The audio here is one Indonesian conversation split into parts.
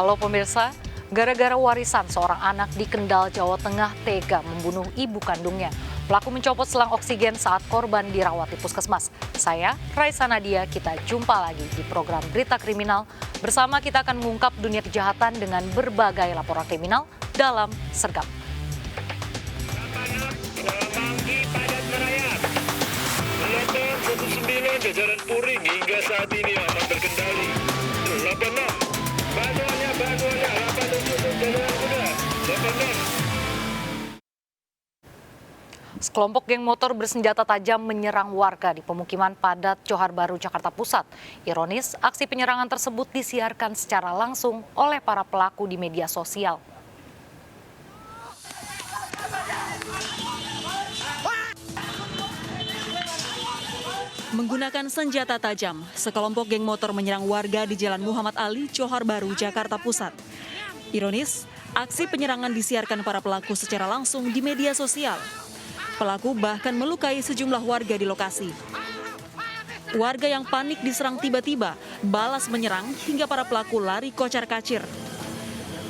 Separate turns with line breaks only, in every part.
Halo pemirsa, gara-gara warisan seorang anak di Kendal, Jawa Tengah tega membunuh ibu kandungnya. Pelaku mencopot selang oksigen saat korban dirawat di puskesmas. Saya, Raisa Nadia, kita jumpa lagi di program Berita Kriminal. Bersama kita akan mengungkap dunia kejahatan dengan berbagai laporan kriminal dalam Sergap.
Meletus 19 jajaran Puring hingga saat ini aman terkendali. 86 Bantuannya 87 jajaran kuda 86.
Sekelompok geng motor bersenjata tajam menyerang warga di pemukiman padat Johar Baru, Jakarta Pusat. Ironis, aksi penyerangan tersebut disiarkan secara langsung oleh para pelaku di media sosial.
Menggunakan senjata tajam, sekelompok geng motor menyerang warga di Jalan Muhammad Ali, Johar Baru, Jakarta Pusat. Ironis, aksi penyerangan disiarkan para pelaku secara langsung di media sosial. Pelaku bahkan melukai sejumlah warga di lokasi. Warga yang panik diserang tiba-tiba, balas menyerang hingga para pelaku lari kocar-kacir.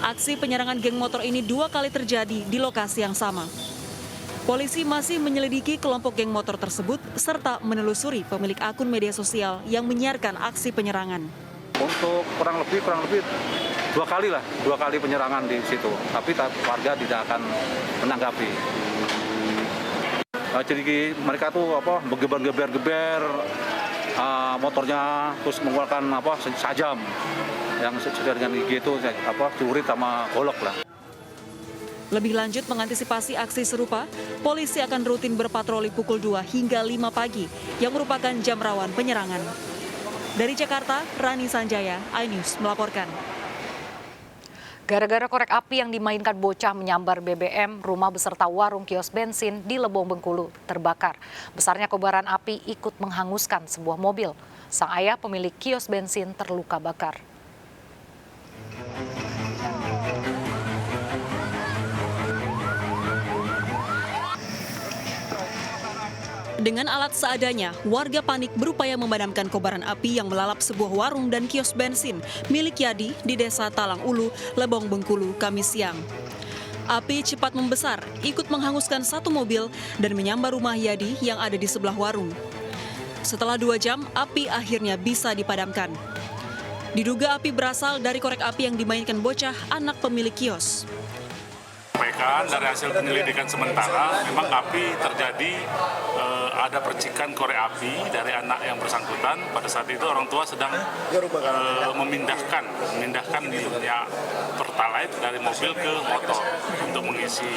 Aksi penyerangan geng motor ini 2 kali terjadi di lokasi yang sama. Polisi masih menyelidiki kelompok geng motor tersebut serta menelusuri pemilik akun media sosial yang menyiarkan aksi penyerangan.
Untuk kurang lebih 2 kali penyerangan di situ, tapi warga tidak akan menanggapi. Jadi mereka tuh bergeber-geber motornya, terus mengeluarkan sajam yang sesuai dengan gigi itu celurit sama golok lah.
Lebih lanjut mengantisipasi aksi serupa, polisi akan rutin berpatroli pukul 2 hingga 5 pagi yang merupakan jam rawan penyerangan. Dari Jakarta, Rani Sanjaya, iNews melaporkan.
Gara-gara korek api yang dimainkan bocah menyambar BBM, rumah beserta warung kios bensin di Lebong, Bengkulu terbakar. Besarnya kobaran api ikut menghanguskan sebuah mobil. Sang ayah pemilik kios bensin terluka bakar.
Dengan alat seadanya, warga panik berupaya memadamkan kobaran api yang melalap sebuah warung dan kios bensin milik Yadi di Desa Talang Ulu, Lebong, Bengkulu, Kamis siang. Api cepat membesar, ikut menghanguskan satu mobil dan menyambar rumah Yadi yang ada di sebelah warung. Setelah 2 jam, api akhirnya bisa dipadamkan. Diduga api berasal dari korek api yang dimainkan bocah anak pemilik kios.
Dari hasil penyelidikan sementara, memang api terjadi, ada percikan korek api dari anak yang bersangkutan. Pada saat itu orang tua sedang memindahkan minyak pertalite dari mobil ke motor untuk mengisi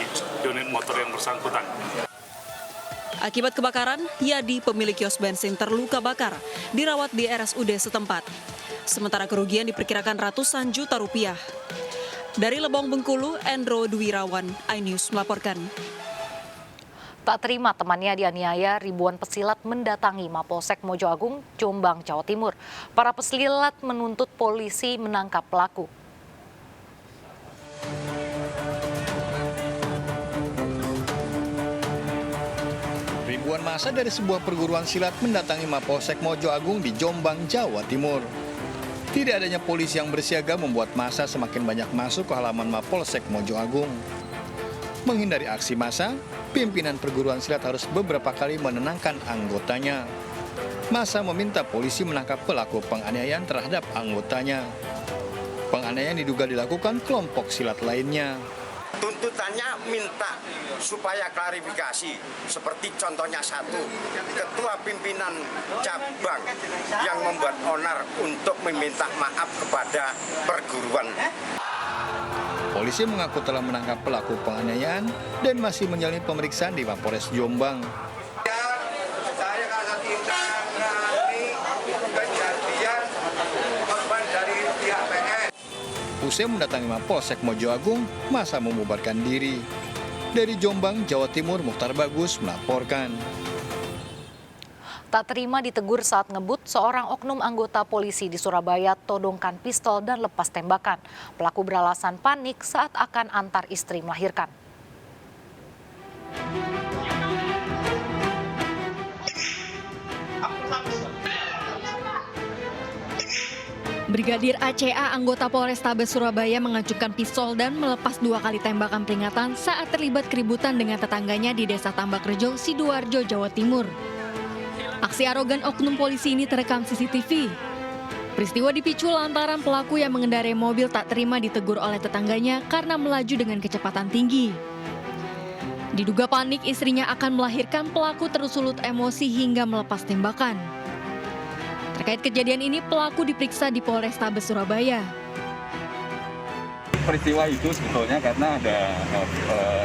unit motor yang bersangkutan.
Akibat kebakaran, Yadi pemilik kios bensin terluka bakar, dirawat di RSUD setempat. Sementara kerugian diperkirakan ratusan juta rupiah. Dari Lebong, Bengkulu, Endro Dwirawan, iNews melaporkan.
Tak terima temannya dianiaya, ribuan pesilat mendatangi Mapolsek Mojo Agung, Jombang, Jawa Timur. Para pesilat menuntut polisi menangkap pelaku.
Ribuan massa dari sebuah perguruan silat mendatangi Mapolsek Mojo Agung di Jombang, Jawa Timur. Tidak adanya polisi yang bersiaga membuat massa semakin banyak masuk ke halaman Mapolsek Mojo Agung. Menghindari aksi massa, pimpinan perguruan silat harus beberapa kali menenangkan anggotanya. Massa meminta polisi menangkap pelaku penganiayaan terhadap anggotanya. Penganiayaan diduga dilakukan kelompok silat lainnya.
Tuntutannya minta supaya klarifikasi, seperti contohnya satu, ketua pimpinan cabang yang membuat onar untuk meminta maaf kepada perguruan.
Polisi mengaku telah menangkap pelaku penganiayaan dan masih menjalani pemeriksaan di Mapolres Jombang. Usai mendatangi Mapolsek Mojo Agung, massa membubarkan diri. Dari Jombang, Jawa Timur, Mukhtar Bagus melaporkan.
Tak terima ditegur saat ngebut, seorang oknum anggota polisi di Surabaya todongkan pistol dan lepas tembakan. Pelaku beralasan panik saat akan antar istri melahirkan.
Brigadir ACA anggota Polrestabes Surabaya mengajukan pistol dan melepas 2 kali tembakan peringatan saat terlibat keributan dengan tetangganya di Desa Tambakrejo, Sidoarjo, Jawa Timur. Aksi arogan oknum polisi ini terekam CCTV. Peristiwa dipicu lantaran pelaku yang mengendarai mobil tak terima ditegur oleh tetangganya karena melaju dengan kecepatan tinggi. Diduga panik istrinya akan melahirkan, pelaku tersulut emosi hingga melepas tembakan. Terkait kejadian ini, pelaku diperiksa di Polrestabes Surabaya.
Peristiwa itu sebetulnya karena ada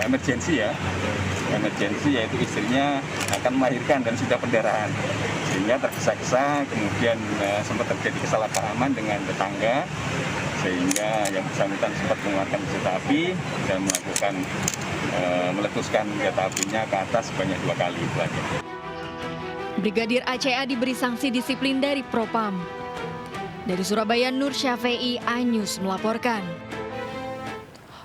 emergensi yaitu istrinya akan melahirkan dan sudah perdarahan. Sehingga tergesa-gesa, kemudian sempat terjadi kesalahpahaman dengan tetangga, sehingga yang bersangkutan sempat mengeluarkan senjata api dan melakukan meletuskan senjata apinya ke atas sebanyak 2 kali itu aja.
Brigadir ACA diberi sanksi disiplin dari Propam. Dari Surabaya, Nur Syafei, iNews melaporkan.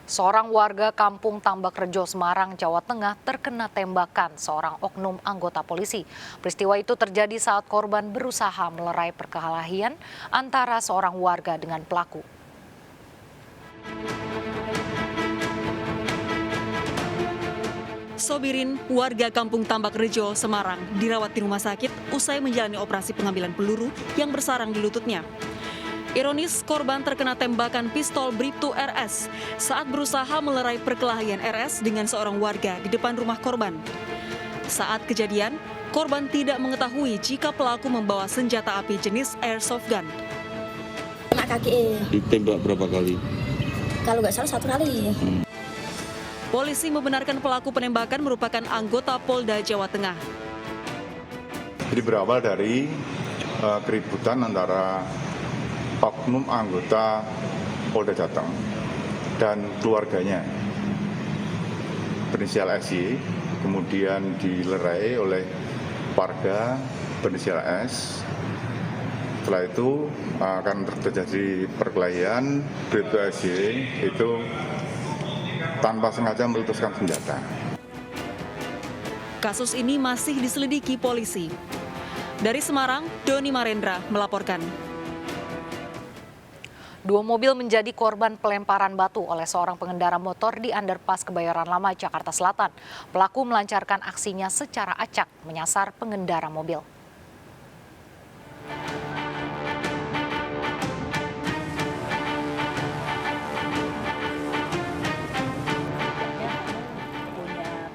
Seorang warga kampung Tambakrejo, Semarang, Jawa Tengah terkena tembakan seorang oknum anggota polisi. Peristiwa itu terjadi saat korban berusaha melerai perkelahian antara seorang warga dengan pelaku.
Sobirin, warga kampung Tambakrejo, Semarang, dirawat di rumah sakit usai menjalani operasi pengambilan peluru yang bersarang di lututnya. Ironis, korban terkena tembakan pistol Bribtu RS saat berusaha melerai perkelahian RS dengan seorang warga di depan rumah korban. Saat kejadian, korban tidak mengetahui jika pelaku membawa senjata api jenis airsoft gun.
Anak kaki.
Ditembak berapa kali?
Kalau nggak salah 1 kali.
Polisi membenarkan pelaku penembakan merupakan anggota Polda Jawa Tengah.
Jadi berawal dari keributan antara oknum anggota Polda Jateng dan keluarganya berinisial SY, kemudian dilerai oleh warga berinisial S. Setelah itu akan terjadi perkelahian, Bribtu SY itu tanpa sengaja meletuskan senjata.
Kasus ini masih diselidiki polisi. Dari Semarang, Doni Marendra melaporkan.
2 mobil menjadi korban pelemparan batu oleh seorang pengendara motor di underpass Kebayoran Lama, Jakarta Selatan. Pelaku melancarkan aksinya secara acak menyasar pengendara mobil.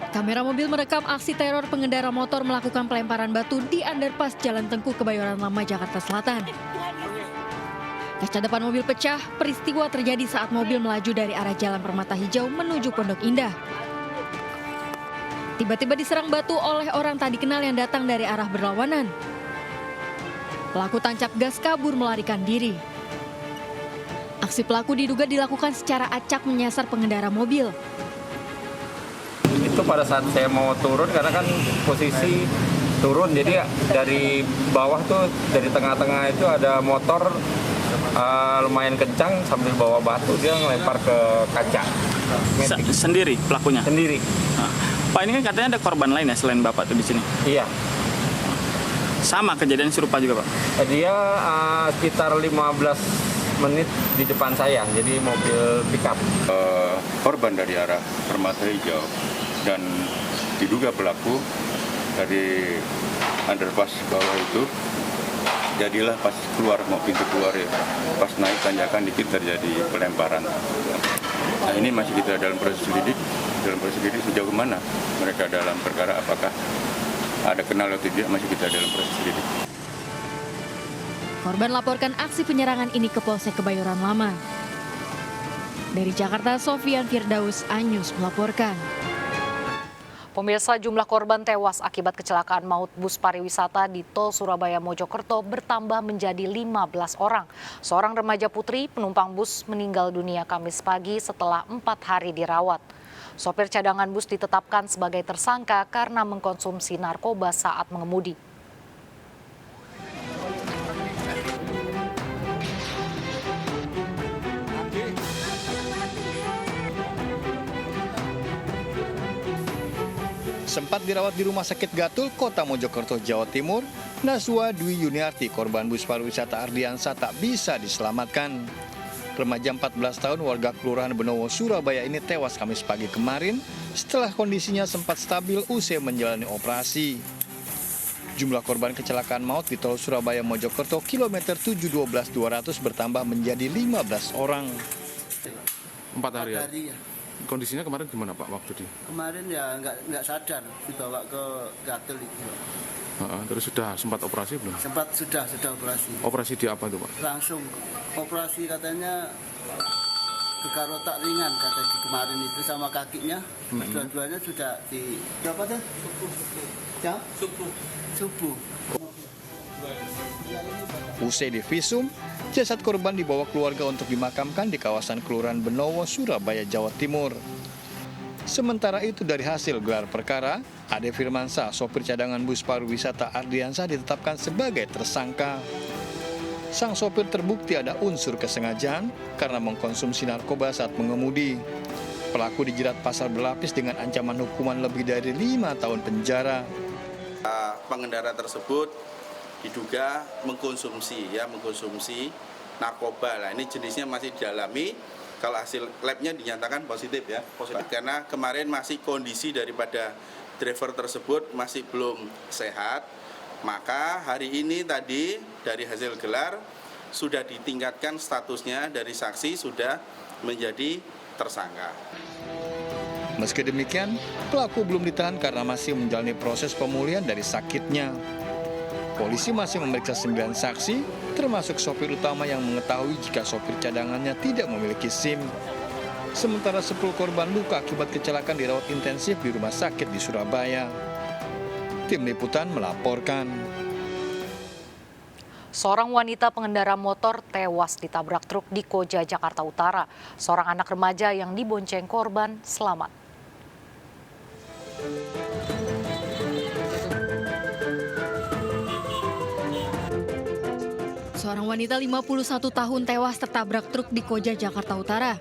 Kamera mobil merekam aksi teror pengendara motor melakukan pelemparan batu di underpass Jalan Tengku Kebayoran Lama, Jakarta Selatan. Kaca depan mobil pecah, peristiwa terjadi saat mobil melaju dari arah Jalan Permata Hijau menuju Pondok Indah. Tiba-tiba diserang batu oleh orang tak dikenal yang datang dari arah berlawanan. Pelaku tancap gas kabur melarikan diri. Aksi pelaku diduga dilakukan secara acak menyasar pengendara mobil.
Itu pada saat saya mau turun, karena kan posisi turun, jadi dari bawah tuh, dari tengah-tengah itu ada motor lumayan kencang sambil bawa batu, dia ngelempar ke kaca.
Sendiri pelakunya?
Sendiri.
Nah, Pak, ini kan katanya ada korban lain ya selain Bapak tuh di sini?
Iya.
Sama kejadian serupa juga, Pak?
Dia sekitar 15 menit di depan saya, jadi mobil pickup.
Korban dari arah Permata Hijau dan diduga pelaku dari underpass bawah itu, jadilah pas keluar, mau pintu keluar ya, pas naik tanjakan dikit terjadi pelemparan. Nah, ini masih kita dalam proses lidik sejauh mana mereka dalam perkara, apakah ada kenal atau tidak, masih kita dalam proses lidik.
Korban laporkan aksi penyerangan ini ke Polsek Kebayoran Lama. Dari Jakarta, Sofian Firdaus, iNews melaporkan.
Pemirsa, jumlah korban tewas akibat kecelakaan maut bus pariwisata di Tol Surabaya Mojokerto bertambah menjadi 15 orang. Seorang remaja putri penumpang bus meninggal dunia Kamis pagi setelah 4 hari dirawat. Sopir cadangan bus ditetapkan sebagai tersangka karena mengkonsumsi narkoba saat mengemudi.
Sempat dirawat di Rumah Sakit Gatul, Kota Mojokerto, Jawa Timur, Naswa Dwi Yuniarti, korban bus pariwisata Ardiansa, tak bisa diselamatkan. Remaja 14 tahun warga Kelurahan Benowo, Surabaya ini tewas Kamis pagi kemarin setelah kondisinya sempat stabil usai menjalani operasi. Jumlah korban kecelakaan maut di tol Surabaya Mojokerto kilometer 712-200 bertambah menjadi 15 orang.
4 hari ya? Kondisinya kemarin gimana Pak waktu di? Kemarin ya nggak sadar, dibawa ke gatel itu. Terus sudah sempat operasi belum? Sudah operasi. Operasi di apa itu Pak? Langsung operasi katanya gekar otak ringan kata di kemarin itu sama kakinya. Dua-duanya sudah di berapa tuh? Subuh.
Usai divisum, jasad korban dibawa keluarga untuk dimakamkan di kawasan Kelurahan Benowo, Surabaya, Jawa Timur. Sementara itu dari hasil gelar perkara, Ade Firmansyah, sopir cadangan bus pariwisata Ardiansa ditetapkan sebagai tersangka. Sang sopir terbukti ada unsur kesengajaan karena mengkonsumsi narkoba saat mengemudi. Pelaku dijerat pasal berlapis dengan ancaman hukuman lebih dari 5 tahun penjara.
Pengendara tersebut diduga mengkonsumsi narkoba. Nah, ini jenisnya masih didalami. Kalau hasil labnya dinyatakan positif ya. Karena kemarin masih kondisi daripada driver tersebut masih belum sehat. Maka hari ini tadi dari hasil gelar sudah ditingkatkan statusnya dari saksi sudah menjadi tersangka.
Meski demikian, pelaku belum ditahan karena masih menjalani proses pemulihan dari sakitnya. Polisi masih memeriksa 9 saksi, termasuk sopir utama yang mengetahui jika sopir cadangannya tidak memiliki SIM. Sementara 10 korban luka akibat kecelakaan dirawat intensif di rumah sakit di Surabaya. Tim Liputan melaporkan.
Seorang wanita pengendara motor tewas ditabrak truk di Koja, Jakarta Utara. Seorang anak remaja yang dibonceng korban selamat.
Seorang wanita 51 tahun tewas tertabrak truk di Koja, Jakarta Utara.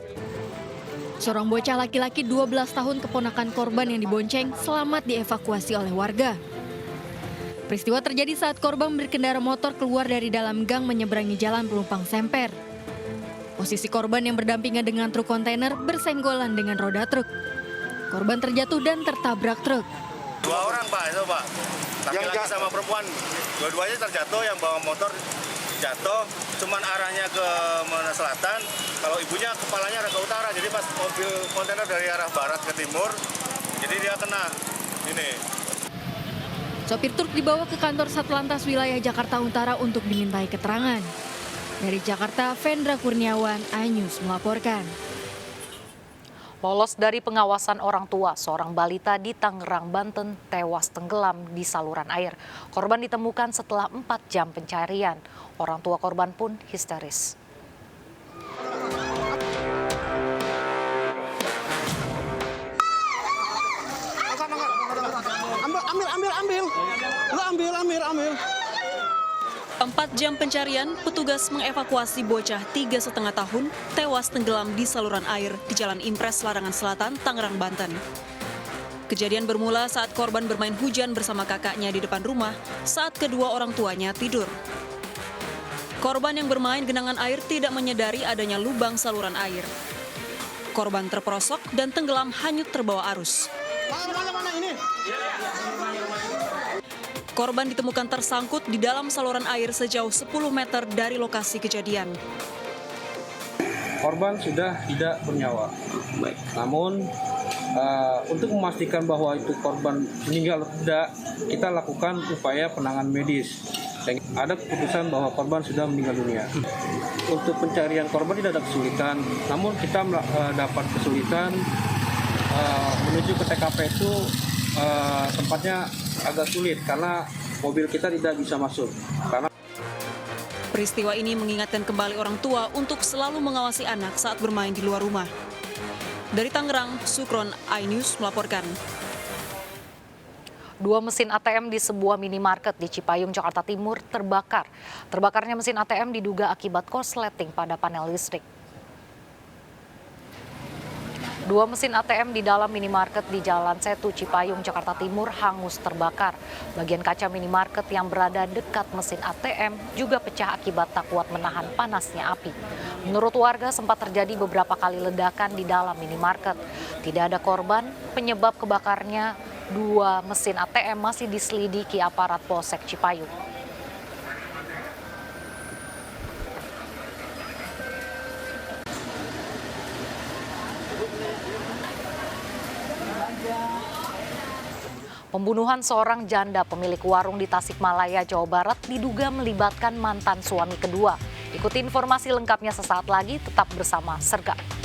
Seorang bocah laki-laki 12 tahun keponakan korban yang dibonceng selamat dievakuasi oleh warga. Peristiwa terjadi saat korban berkendara motor keluar dari dalam gang menyeberangi jalan penumpang semper. Posisi korban yang berdampingan dengan truk kontainer bersenggolan dengan roda truk. Korban terjatuh dan tertabrak truk.
2 orang Pak, itu Pak. Laki-laki sama perempuan, dua-duanya terjatuh, yang bawa motor jatuh, cuman arahnya ke mana selatan, kalau ibunya kepalanya arah ke utara, jadi pas mobil kontainer dari arah barat ke timur, jadi dia kena ini.
Sopir truk dibawa ke kantor Satlantas Wilayah Jakarta Utara untuk dimintai keterangan. Dari Jakarta, Vendra Kurniawan, iNews melaporkan.
Lolos dari pengawasan orang tua, seorang balita di Tangerang, Banten tewas tenggelam di saluran air. Korban ditemukan setelah 4 jam pencarian. Orang tua korban pun histeris.
Ambil. 4 jam pencarian, petugas mengevakuasi bocah 3,5 tahun tewas tenggelam di saluran air di Jalan Impres, Larangan Selatan, Tangerang, Banten. Kejadian bermula saat korban bermain hujan bersama kakaknya di depan rumah saat kedua orang tuanya tidur. Korban yang bermain genangan air tidak menyadari adanya lubang saluran air. Korban terperosok dan tenggelam hanyut terbawa arus. Korban ditemukan tersangkut di dalam saluran air sejauh 10 meter dari lokasi kejadian.
Korban sudah tidak bernyawa. Namun untuk memastikan bahwa itu korban meninggal atau tidak, kita lakukan upaya penanganan medis. Dan ada keputusan bahwa korban sudah meninggal dunia. Untuk pencarian korban tidak ada kesulitan, namun kita dapat kesulitan menuju ke TKP itu tempatnya agak sulit karena mobil kita tidak bisa masuk.
Peristiwa ini mengingatkan kembali orang tua untuk selalu mengawasi anak saat bermain di luar rumah. Dari Tangerang, Sukron, iNews melaporkan.
2 mesin ATM di sebuah minimarket di Cipayung, Jakarta Timur terbakar. Terbakarnya mesin ATM diduga akibat korsleting pada panel listrik. Dua mesin ATM di dalam minimarket di Jalan Setu Cipayung, Jakarta Timur hangus terbakar. Bagian kaca minimarket yang berada dekat mesin ATM juga pecah akibat tak kuat menahan panasnya api. Menurut warga sempat terjadi beberapa kali ledakan di dalam minimarket. Tidak ada korban, penyebab kebakarnya dua mesin ATM masih diselidiki aparat Polsek Cipayung. Pembunuhan seorang janda pemilik warung di Tasikmalaya, Jawa Barat diduga melibatkan mantan suami kedua. Ikuti informasi lengkapnya sesaat lagi, tetap bersama Sergap.